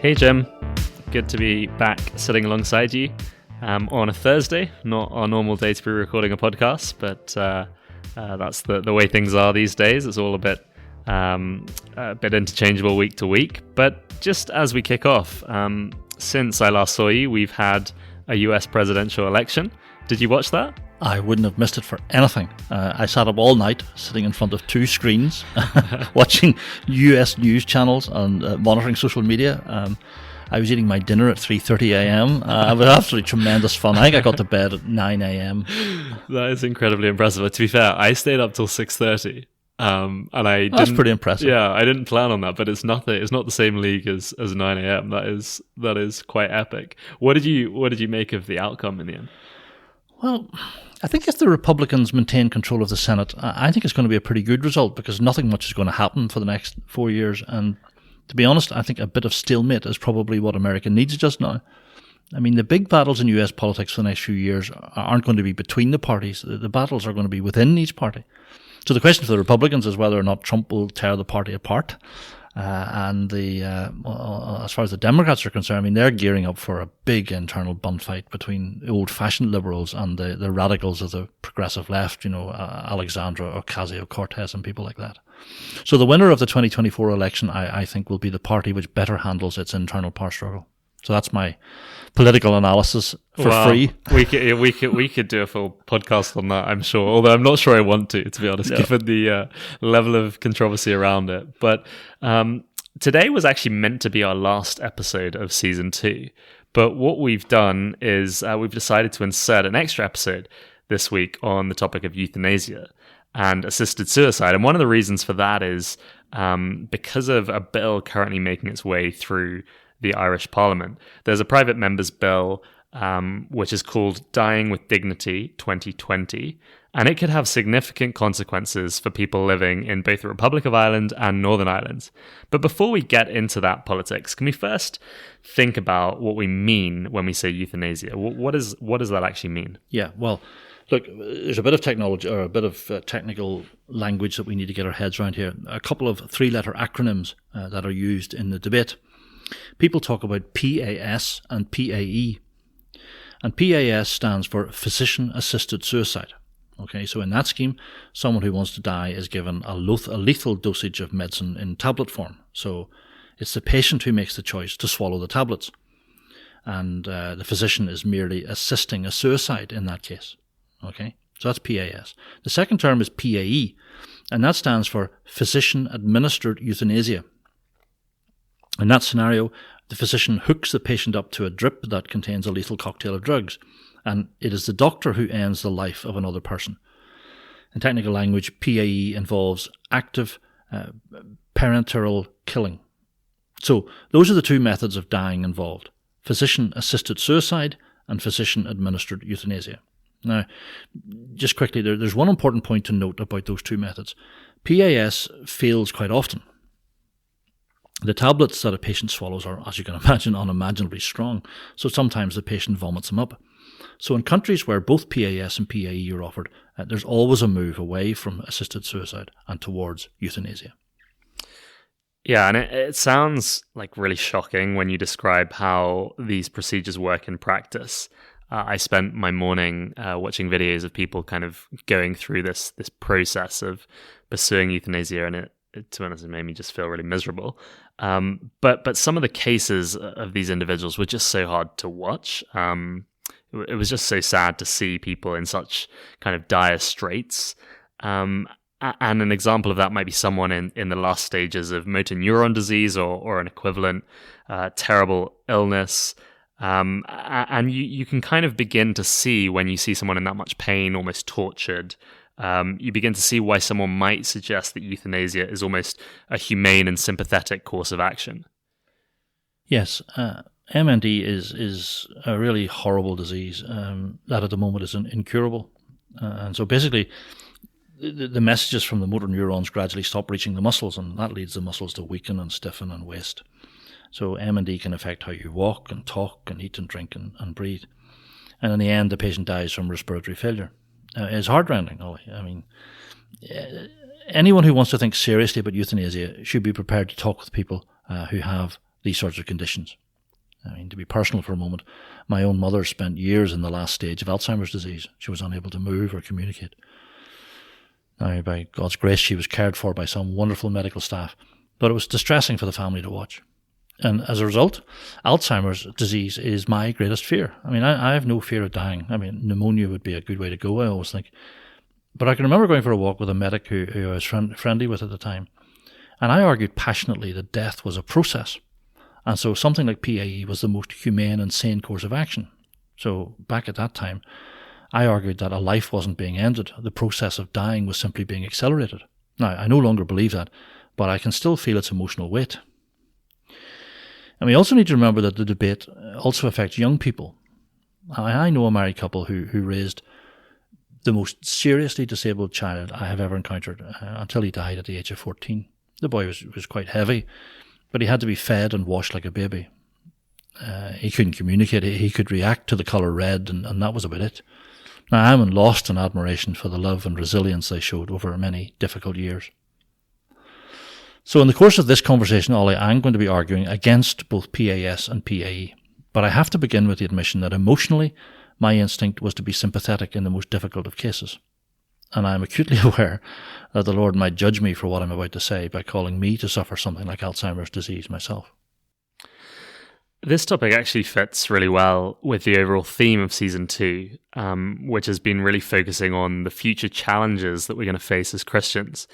Hey Jim, good to be back sitting alongside you on a Thursday, not our normal day to be recording a podcast, but that's the way things are these days. It's all a bit interchangeable week to week. But just as we kick off, since I last saw you, we've had a US presidential election. Did you watch that? I wouldn't have missed it for anything. I sat up all night sitting in front of two screens watching US news channels and monitoring social media. I was eating my dinner at 3:30 a.m. It was absolutely tremendous fun. I think I got to bed at 9 a.m. That is incredibly impressive. But to be fair, I stayed up till 6:30. And That's pretty impressive. Yeah, I didn't plan on that, but it's nothing. It's not the same league as 9 a.m. That is quite epic. What did you make of the outcome in the end? Well, I think if the Republicans maintain control of the Senate, I think it's going to be a pretty good result because nothing much is going to happen for the next 4 years. And to be honest, I think a bit of stalemate is probably what America needs just now. I mean, the big battles in US politics for the next few years aren't going to be between the parties. The battles are going to be within each party. So the question for the Republicans is whether or not Trump will tear the party apart. As far as the Democrats are concerned, I mean, they're gearing up for a big internal bun fight between the old-fashioned liberals and the radicals of the progressive left, Alexandra Ocasio-Cortez and people like that. So the winner of the 2024 election, I think, will be the party which better handles its internal power struggle. So that's my political analysis for free. We could do a full podcast on that, I'm sure. Although I'm not sure I want to be honest, given the level of controversy around it. But today was actually meant to be our last episode of season 2. But what we've done is we've decided to insert an extra episode this week on the topic of euthanasia and assisted suicide. And one of the reasons for that is because of a bill currently making its way through the Irish Parliament. There's a private member's bill which is called Dying with Dignity 2020, and it could have significant consequences for people living in both the Republic of Ireland and Northern Ireland. But before we get into that politics, can we first think about what we mean when we say euthanasia? What does that actually mean? Yeah, well, look, there's a bit of technology or a bit of technical language that we need to get our heads around here. A couple of 3-letter acronyms that are used in the debate. People talk about PAS and PAE. And PAS stands for physician-assisted suicide. Okay, so in that scheme, someone who wants to die is given a lethal dosage of medicine in tablet form. So it's the patient who makes the choice to swallow the tablets. And the physician is merely assisting a suicide in that case. Okay, so that's PAS. The second term is PAE, and that stands for physician-administered euthanasia. In that scenario, the physician hooks the patient up to a drip that contains a lethal cocktail of drugs, and it is the doctor who ends the life of another person. In technical language, PAE involves active parenteral killing. So those are the two methods of dying involved: physician-assisted suicide and physician-administered euthanasia. Now, just quickly, there's one important point to note about those two methods. PAS fails quite often. The tablets that a patient swallows are, as you can imagine, unimaginably strong, so sometimes the patient vomits them up. So in countries where both PAS and PAE are offered, there's always a move away from assisted suicide and towards euthanasia. Yeah, and it sounds like really shocking when you describe how these procedures work in practice. I spent my morning watching videos of people kind of going through this process of pursuing euthanasia, and it to be honest, it made me just feel really miserable. But some of the cases of these individuals were just so hard to watch. It was just so sad to see people in such kind of dire straits. And an example of that might be someone in the last stages of motor neuron disease or an equivalent terrible illness. And you can kind of begin to see when you see someone in that much pain, almost tortured, you begin to see why someone might suggest that euthanasia is almost a humane and sympathetic course of action. Yes, MND is a really horrible disease that at the moment is incurable. And so basically, the messages from the motor neurons gradually stop reaching the muscles, and that leads the muscles to weaken and stiffen and waste. So MND can affect how you walk and talk and eat and drink and breathe. And in the end, the patient dies from respiratory failure. It's heart-rending, Ollie. I mean, anyone who wants to think seriously about euthanasia should be prepared to talk with people who have these sorts of conditions. I mean, to be personal for a moment, my own mother spent years in the last stage of Alzheimer's disease. She was unable to move or communicate. Now, by God's grace, she was cared for by some wonderful medical staff, but it was distressing for the family to watch. And as a result, Alzheimer's disease is my greatest fear. I mean, I have no fear of dying. I mean, pneumonia would be a good way to go, I always think. But I can remember going for a walk with a medic who I was friendly with at the time, and I argued passionately that death was a process. And so something like PAE was the most humane and sane course of action. So back at that time, I argued that a life wasn't being ended. The process of dying was simply being accelerated. Now, I no longer believe that, but I can still feel its emotional weight. And we also need to remember that the debate also affects young people. I know a married couple who raised the most seriously disabled child I have ever encountered until he died at the age of 14. The boy was quite heavy, but he had to be fed and washed like a baby. He couldn't communicate. He could react to the colour red, and that was about it. Now, I'm lost in admiration for the love and resilience they showed over many difficult years. So in the course of this conversation, Ollie, I'm going to be arguing against both PAS and PAE. But I have to begin with the admission that emotionally, my instinct was to be sympathetic in the most difficult of cases. And I am acutely aware that the Lord might judge me for what I'm about to say by calling me to suffer something like Alzheimer's disease myself. This topic actually fits really well with the overall theme of Season 2, which has been really focusing on the future challenges that we're going to face as Christians.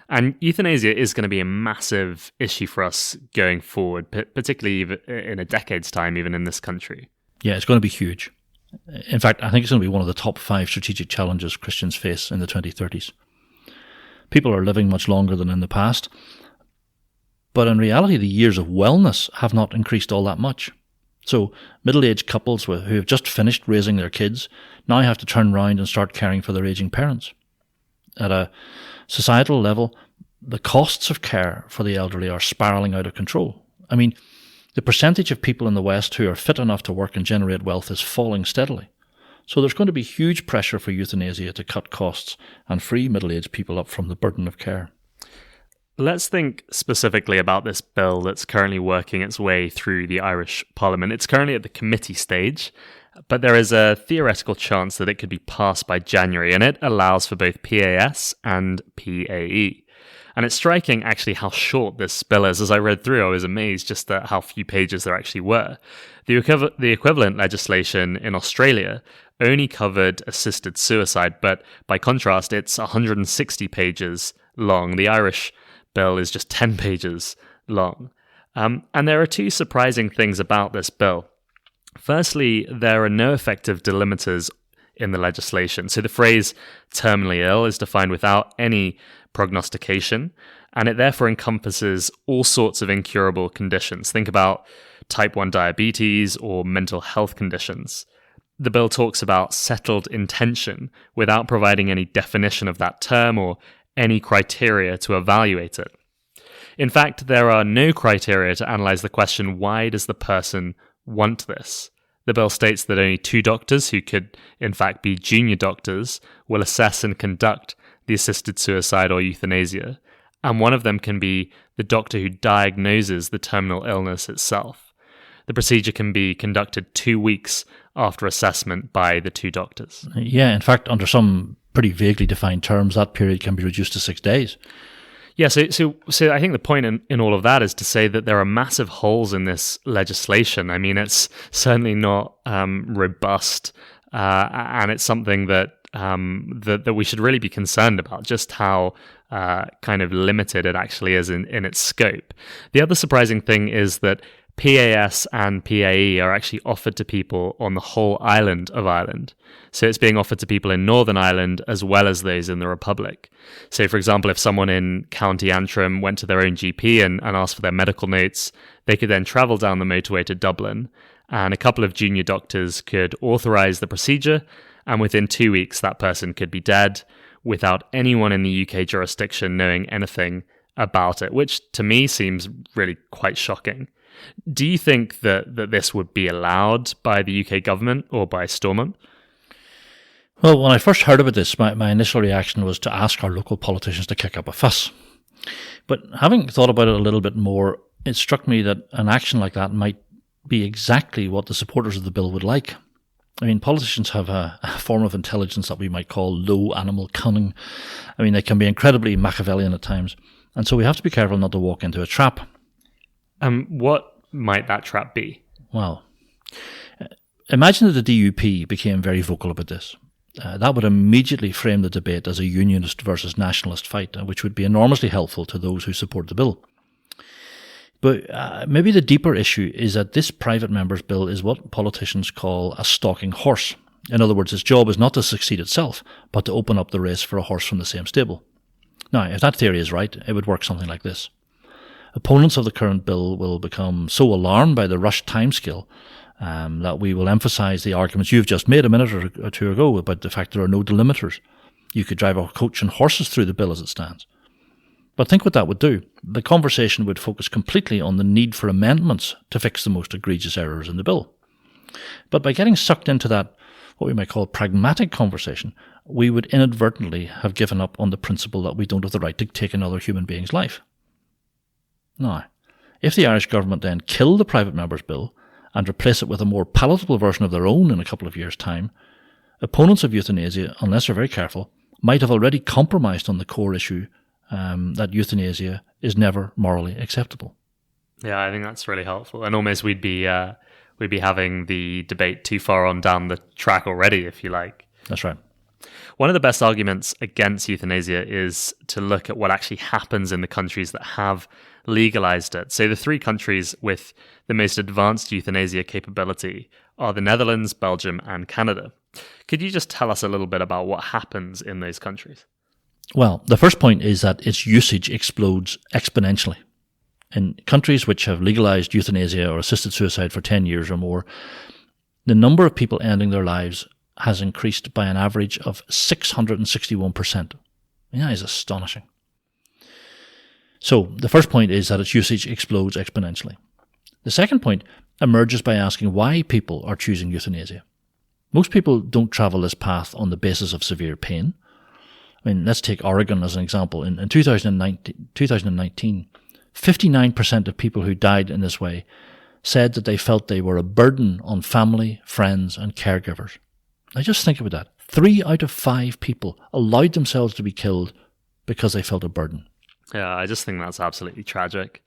And euthanasia is going to be a massive issue for us going forward, particularly in a decade's time, even in this country. Yeah, it's going to be huge. In fact, I think it's going to be one of the top 5 strategic challenges Christians face in the 2030s. People are living much longer than in the past, but in reality, the years of wellness have not increased all that much. So middle-aged couples who have just finished raising their kids now have to turn round and start caring for their aging parents. At a societal level, the costs of care for the elderly are spiralling out of control. I mean, the percentage of people in the West who are fit enough to work and generate wealth is falling steadily. So there's going to be huge pressure for euthanasia to cut costs and free middle-aged people up from the burden of care. Let's think specifically about this bill that's currently working its way through the Irish Parliament. It's currently at the committee stage, but there is a theoretical chance that it could be passed by January, and it allows for both PAS and PAE. And it's striking, actually, how short this bill is. As I read through, I was amazed just at how few pages there actually were. The equivalent legislation in Australia only covered assisted suicide, but by contrast, it's 160 pages long. The Irish bill is just 10 pages long. And there are 2 surprising things about this bill. Firstly, there are no effective delimiters in the legislation. So the phrase terminally ill is defined without any prognostication, and it therefore encompasses all sorts of incurable conditions. Think about type 1 diabetes or mental health conditions. The bill talks about settled intention without providing any definition of that term or any criteria to evaluate it. In fact, there are no criteria to analyze the question, why does the person want this? The bill states that only 2 doctors, who could in fact be junior doctors, will assess and conduct the assisted suicide or euthanasia, and one of them can be the doctor who diagnoses the terminal illness itself. The procedure can be conducted 2 weeks after assessment by the 2 doctors. Yeah, in fact, under some pretty vaguely defined terms, that period can be reduced to 6 days. Yeah, so I think the point in all of that is to say that there are massive holes in this legislation. I mean, it's certainly not robust, and it's something that that we should really be concerned about, just how kind of limited it actually is in its scope. The other surprising thing is that PAS and PAE are actually offered to people on the whole island of Ireland. So it's being offered to people in Northern Ireland as well as those in the Republic. So, for example, if someone in County Antrim went to their own GP and asked for their medical notes, they could then travel down the motorway to Dublin, and a couple of junior doctors could authorise the procedure, and within 2 weeks that person could be dead without anyone in the UK jurisdiction knowing anything about it, which to me seems really quite shocking. Do you think that this would be allowed by the UK government or by Stormont? Well, when I first heard about this, my initial reaction was to ask our local politicians to kick up a fuss. But having thought about it a little bit more, it struck me that an action like that might be exactly what the supporters of the bill would like. I mean, politicians have a form of intelligence that we might call low animal cunning. I mean, they can be incredibly Machiavellian at times. And so we have to be careful not to walk into a trap. What might that trap be? Well, imagine that the DUP became very vocal about this. That would immediately frame the debate as a unionist versus nationalist fight, which would be enormously helpful to those who support the bill. But maybe the deeper issue is that this private member's bill is what politicians call a stalking horse. In other words, its job is not to succeed itself, but to open up the race for a horse from the same stable. Now, if that theory is right, it would work something like this. Opponents of the current bill will become so alarmed by the rushed timescale that we will emphasise the arguments you've just made a minute or two ago about the fact there are no delimiters. You could drive a coach and horses through the bill as it stands. But think what that would do. The conversation would focus completely on the need for amendments to fix the most egregious errors in the bill. But by getting sucked into that, what we might call pragmatic conversation, we would inadvertently have given up on the principle that we don't have the right to take another human being's life. Now, if the Irish government then kill the private member's bill and replace it with a more palatable version of their own in a couple of years' time, opponents of euthanasia, unless they're very careful, might have already compromised on the core issue that euthanasia is never morally acceptable. Yeah, I think that's really helpful. And almost we'd be having the debate too far on down the track already, if you like. That's right. One of the best arguments against euthanasia is to look at what actually happens in the countries that have legalized it. So the 3 countries with the most advanced euthanasia capability are the Netherlands, Belgium, and Canada. Could you just tell us a little bit about what happens in those countries? Well, the first point is that its usage explodes exponentially. In countries which have legalized euthanasia or assisted suicide for 10 years or more, the number of people ending their lives has increased by an average of 661%. That is astonishing. So the first point is that its usage explodes exponentially. The second point emerges by asking why people are choosing euthanasia. Most people don't travel this path on the basis of severe pain. I mean, let's take Oregon as an example. In 2019, 59% of people who died in this way said that they felt they were a burden on family, friends, and caregivers. Now just think about that. 3 out of 5 people allowed themselves to be killed because they felt a burden. Yeah, I just think that's absolutely tragic.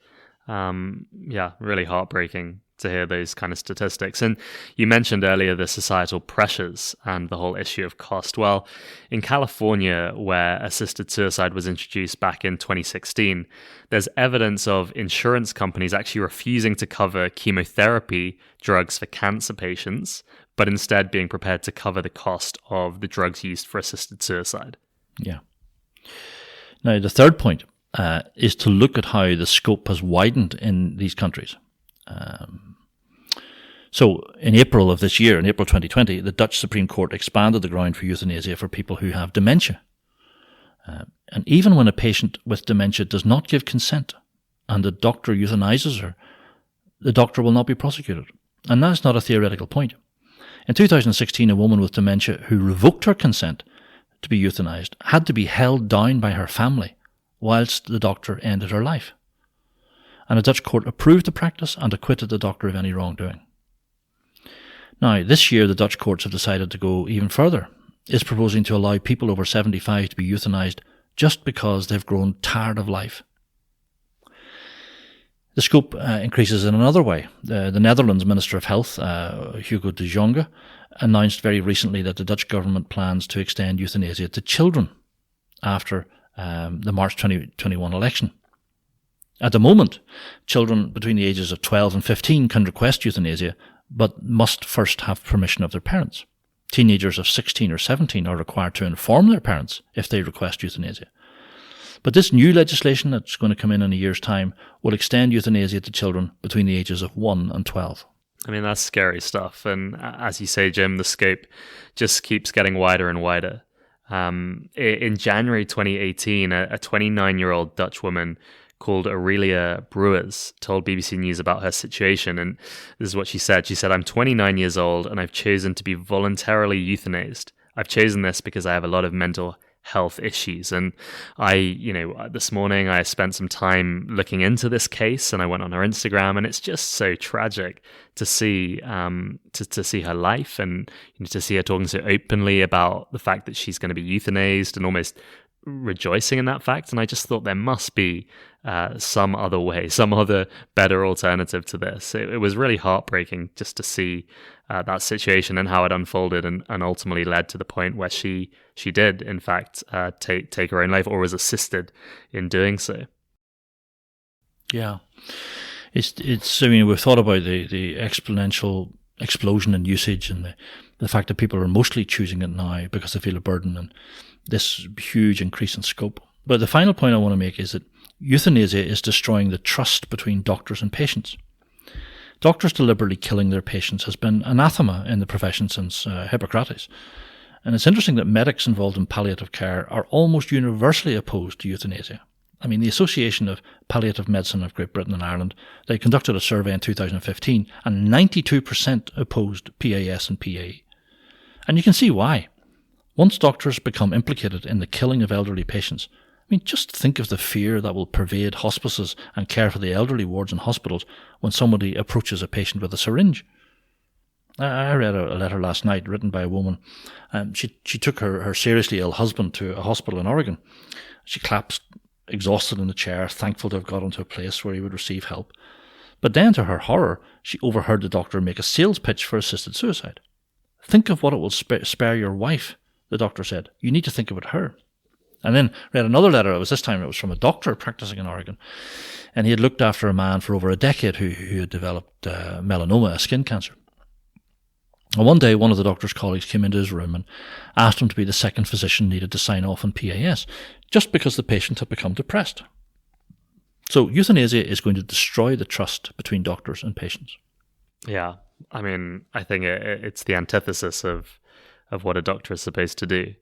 Really heartbreaking to hear those kind of statistics. And you mentioned earlier the societal pressures and the whole issue of cost. Well, in California, where assisted suicide was introduced back in 2016, there's evidence of insurance companies actually refusing to cover chemotherapy drugs for cancer patients, but instead being prepared to cover the cost of the drugs used for assisted suicide. Yeah. Now, the third point is to look at how the scope has widened in these countries. So in April of this year, in April 2020, the Dutch Supreme Court expanded the ground for euthanasia for people who have dementia. And even when a patient with dementia does not give consent and the doctor euthanizes her, the doctor will not be prosecuted. And that's not a theoretical point. In 2016, a woman with dementia who revoked her consent to be euthanized had to be held down by her family whilst the doctor ended her life. And a Dutch court approved the practice and acquitted the doctor of any wrongdoing. Now, this year the Dutch courts have decided to go even further. It's proposing to allow people over 75 to be euthanized just because they've grown tired of life. The scope increases in another way. The Netherlands Minister of Health, Hugo de Jonge, announced very recently that the Dutch government plans to extend euthanasia to children after the March 2021 election. At the moment, children between the ages of 12 and 15 can request euthanasia, but must first have permission of their parents. Teenagers of 16 or 17 are required to inform their parents if they request euthanasia. But this new legislation that's going to come in a year's time will extend euthanasia to children between the ages of 1 and 12. I mean, that's scary stuff. And as you say, Jim, the scope just keeps getting wider and wider. In January 2018, a 29-year-old Dutch woman called Aurelia Brewers told BBC News about her situation, and this is what she said. She said, "I'm 29 years old and I've chosen to be voluntarily euthanized. I've chosen this because I have a lot of mental health issues. And this morning I spent some time looking into this case, and I went on her Instagram, and it's just so tragic to see to see her life, and to see her talking so openly about the fact that she's going to be euthanized and almost rejoicing in that fact. And I just thought there must be some other way, some other better alternative to this. It was really heartbreaking just to see that situation and how it unfolded, and ultimately led to the point where she did, in fact, take her own life, or was assisted in doing so. Yeah. It's. I mean, we've thought about the exponential explosion in usage, and the fact that people are mostly choosing it now because they feel a burden, and this huge increase in scope. But the final point I want to make is that euthanasia is destroying the trust between doctors and patients. Doctors deliberately killing their patients has been anathema in the profession since Hippocrates. And it's interesting that medics involved in palliative care are almost universally opposed to euthanasia. I mean, the Association of Palliative Medicine of Great Britain and Ireland, they conducted a survey in 2015, and 92% opposed PAS and PAE. And you can see why. Once doctors become implicated in the killing of elderly patients, I mean, just think of the fear that will pervade hospices and care for the elderly wards in hospitals when somebody approaches a patient with a syringe. I read a letter last night written by a woman. She took her seriously ill husband to a hospital in Oregon. She collapsed, exhausted in the chair, thankful to have got into a place where he would receive help. But then, to her horror, she overheard the doctor make a sales pitch for assisted suicide. Think of what it will spare your wife, the doctor said. You need to think about her. And then read another letter. This time it was from a doctor practicing in Oregon. And he had looked after a man for over a decade who had developed melanoma, a skin cancer. And one day, one of the doctor's colleagues came into his room and asked him to be the second physician needed to sign off on PAS, just because the patient had become depressed. So euthanasia is going to destroy the trust between doctors and patients. Yeah, I mean, I think it's the antithesis of what a doctor is supposed to do.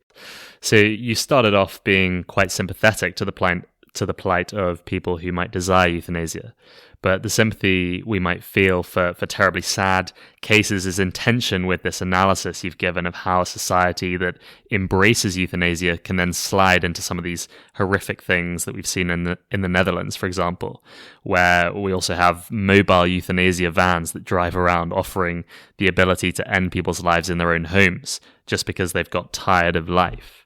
So you started off being quite sympathetic to the plight of people who might desire euthanasia, but the sympathy we might feel for terribly sad cases is in tension with this analysis you've given of how a society that embraces euthanasia can then slide into some of these horrific things that we've seen in the Netherlands, for example, where we also have mobile euthanasia vans that drive around offering the ability to end people's lives in their own homes just because they've got tired of life.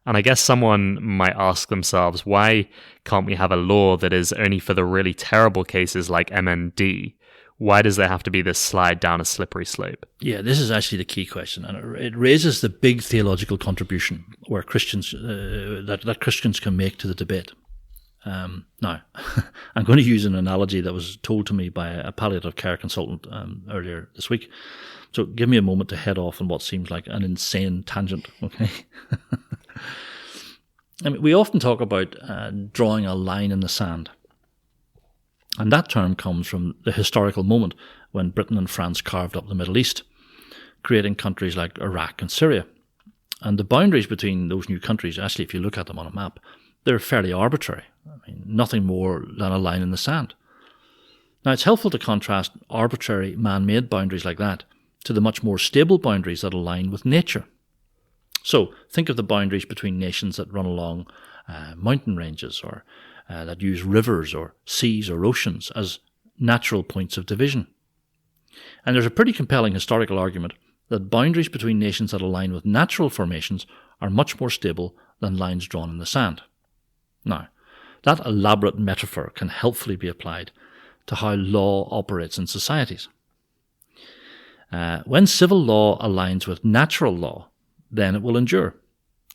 And I guess someone might ask themselves, why can't we have a law that is only for the really terrible cases like MND? Why does there have to be this slide down a slippery slope? Yeah, this is actually the key question, and it raises the big theological contribution where Christians that Christians can make to the debate. Now, I'm going to use an analogy that was told to me by a palliative care consultant earlier this week. So give me a moment to head off on what seems like an insane tangent, okay? I mean, we often talk about drawing a line in the sand. And that term comes from the historical moment when Britain and France carved up the Middle East, creating countries like Iraq and Syria. And the boundaries between those new countries, actually, if you look at them on a map, they're fairly arbitrary. I mean, nothing more than a line in the sand. Now, it's helpful to contrast arbitrary man-made boundaries like that to the much more stable boundaries that align with nature. So, think of the boundaries between nations that run along mountain ranges or that use rivers or seas or oceans as natural points of division. And there's a pretty compelling historical argument that boundaries between nations that align with natural formations are much more stable than lines drawn in the sand. Now, that elaborate metaphor can helpfully be applied to how law operates in societies. When civil law aligns with natural law, then it will endure.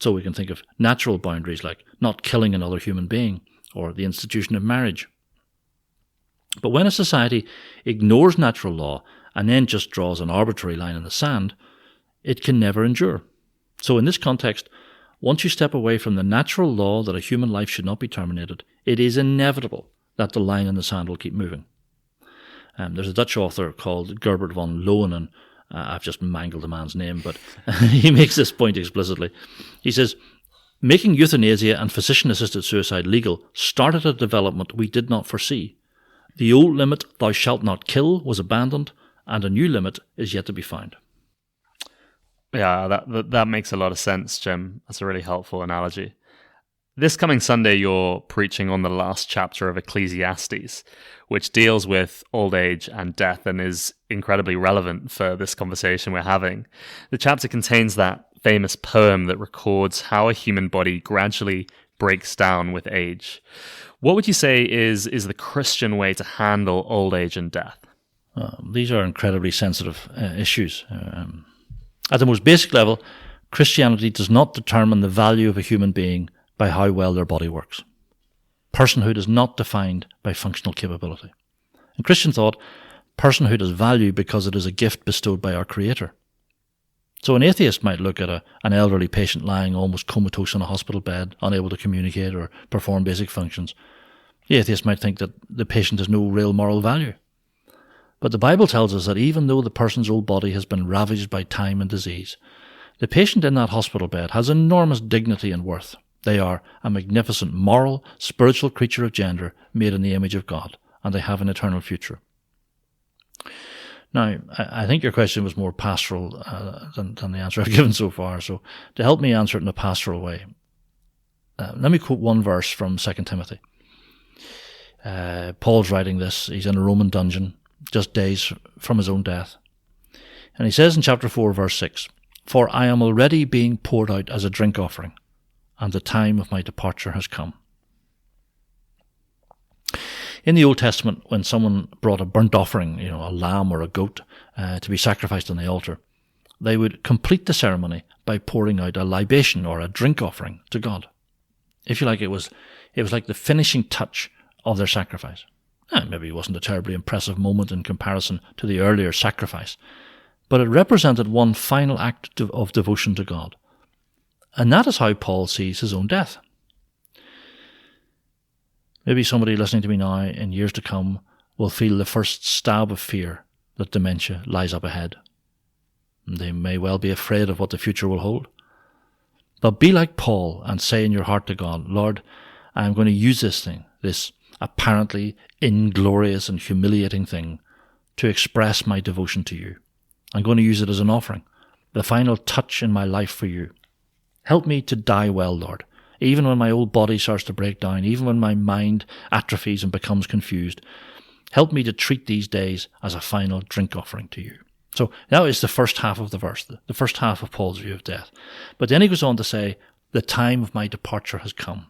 So we can think of natural boundaries like not killing another human being or the institution of marriage. But when a society ignores natural law and then just draws an arbitrary line in the sand, it can never endure. So in this context, once you step away from the natural law that a human life should not be terminated, it is inevitable that the line in the sand will keep moving. There's a Dutch author called Gerbert van Loenen. I've just mangled the man's name, but he makes this point explicitly. He says, making euthanasia and physician-assisted suicide legal started a development we did not foresee. The old limit, thou shalt not kill, was abandoned, and a new limit is yet to be found. Yeah, that makes a lot of sense, Jim. That's a really helpful analogy. This coming Sunday, you're preaching on the last chapter of Ecclesiastes, which deals with old age and death and is incredibly relevant for this conversation we're having. The chapter contains that famous poem that records how a human body gradually breaks down with age. What would you say is the Christian way to handle old age and death? These are incredibly sensitive issues. At the most basic level, Christianity does not determine the value of a human being by how well their body works. Personhood is not defined by functional capability. In Christian thought, personhood is valued because it is a gift bestowed by our Creator. So an atheist might look at an elderly patient lying almost comatose on a hospital bed, unable to communicate or perform basic functions. The atheist might think that the patient has no real moral value. But the Bible tells us that even though the person's old body has been ravaged by time and disease, the patient in that hospital bed has enormous dignity and worth. They are a magnificent moral, spiritual creature of gender made in the image of God, and they have an eternal future. Now, I think your question was more pastoral than the answer I've given so far, so to help me answer it in a pastoral way, let me quote one verse from 2 Timothy. Paul's writing this. He's in a Roman dungeon, just days from his own death. And he says in chapter 4, verse 6, "For I am already being poured out as a drink offering, and the time of my departure has come." In the Old Testament, when someone brought a burnt offering, a lamb or a goat, to be sacrificed on the altar, they would complete the ceremony by pouring out a libation or a drink offering to God. If you like, it was like the finishing touch of their sacrifice. Maybe it wasn't a terribly impressive moment in comparison to the earlier sacrifice, but it represented one final act of devotion to God. And that is how Paul sees his own death. Maybe somebody listening to me now in years to come will feel the first stab of fear that dementia lies up ahead. They may well be afraid of what the future will hold. But be like Paul and say in your heart to God, "Lord, I am going to use this apparently inglorious and humiliating thing, to express my devotion to you. I'm going to use it as an offering, the final touch in my life for you. Help me to die well, Lord, even when my old body starts to break down, even when my mind atrophies and becomes confused. Help me to treat these days as a final drink offering to you." So that is the first half of the verse, the first half of Paul's view of death. But then he goes on to say, "The time of my departure has come."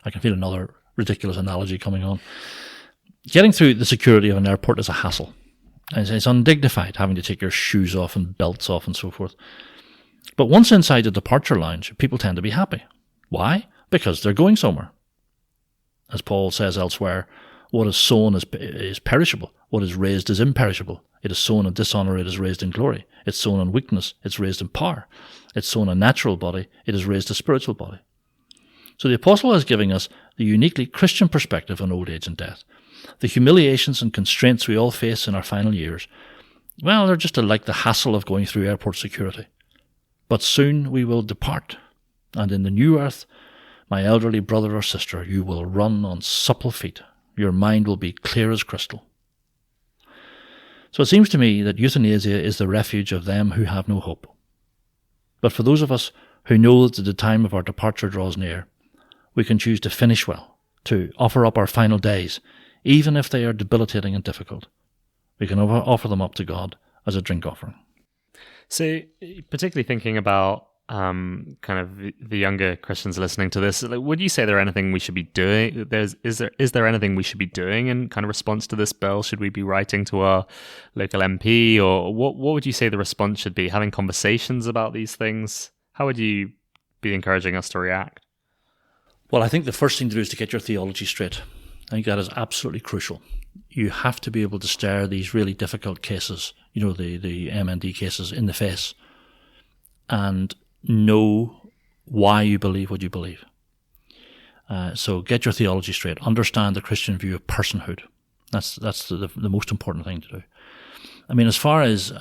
I can feel another ridiculous analogy coming on. Getting through the security of an airport is a hassle. It's undignified having to take your shoes off and belts off and so forth. But once inside the departure lounge, people tend to be happy. Why? Because they're going somewhere. As Paul says elsewhere, what is sown is perishable. What is raised is imperishable. It is sown in dishonour, it is raised in glory. It's sown in weakness, it's raised in power. It's sown a natural body, it is raised a spiritual body. So the Apostle is giving us the uniquely Christian perspective on old age and death. The humiliations and constraints we all face in our final years, well, they're just like the hassle of going through airport security. But soon we will depart, and in the new earth, my elderly brother or sister, you will run on supple feet. Your mind will be clear as crystal. So it seems to me that euthanasia is the refuge of them who have no hope. But for those of us who know that the time of our departure draws near, we can choose to finish well, to offer up our final days, even if they are debilitating and difficult. We can offer them up to God as a drink offering. So, particularly thinking about kind of the younger Christians listening to this, would you say there anything we should be doing? Is there anything we should be doing in kind of response to this bill? Should we be writing to our local MP, or what would you say the response should be? Having conversations about these things? How would you be encouraging us to react? Well, I think the first thing to do is to get your theology straight. I think that is absolutely crucial. You have to be able to stare these really difficult cases, the MND cases, in the face and know why you believe what you believe. So get your theology straight. Understand the Christian view of personhood. That's the most important thing to do. I mean, as far as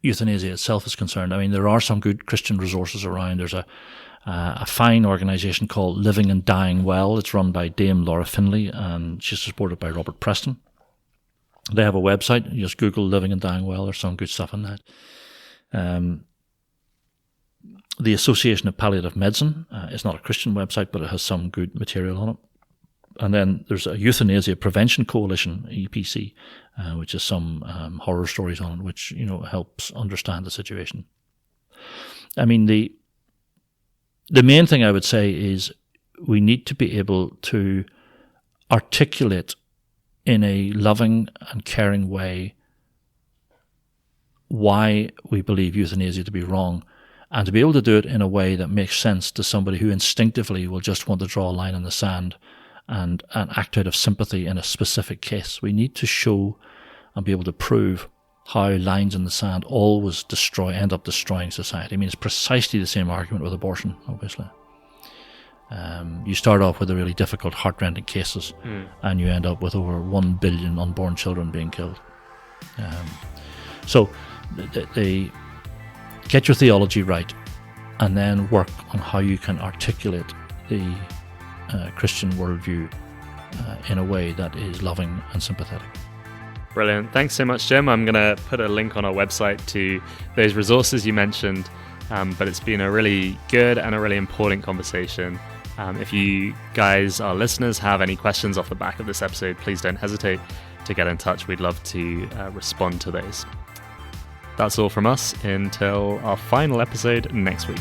euthanasia itself is concerned, I mean, there are some good Christian resources around. There's a fine organisation called Living and Dying Well. It's run by Dame Laura Finlay, and she's supported by Robert Preston. They have a website. You just Google Living and Dying Well. There's some good stuff on that. The Association of Palliative Medicine is not a Christian website, but it has some good material on it. And then there's a Euthanasia Prevention Coalition, EPC, which is some horror stories on it, which helps understand the situation. I mean, the main thing I would say is we need to be able to articulate in a loving and caring way why we believe euthanasia to be wrong, and to be able to do it in a way that makes sense to somebody who instinctively will just want to draw a line in the sand and act out of sympathy in a specific case. We need to show and be able to prove how lines in the sand always end up destroying society. I mean, it's precisely the same argument with abortion, obviously. You start off with the really difficult, heart-rending cases, and you end up with over 1 billion unborn children being killed. So they get your theology right, and then work on how you can articulate the Christian worldview in a way that is loving and sympathetic. Brilliant. Thanks so much, Jim. I'm going to put a link on our website to those resources you mentioned, but it's been a really good and a really important conversation. If you guys, our listeners, have any questions off the back of this episode, please don't hesitate to get in touch. We'd love to respond to those. That's all from us until our final episode next week.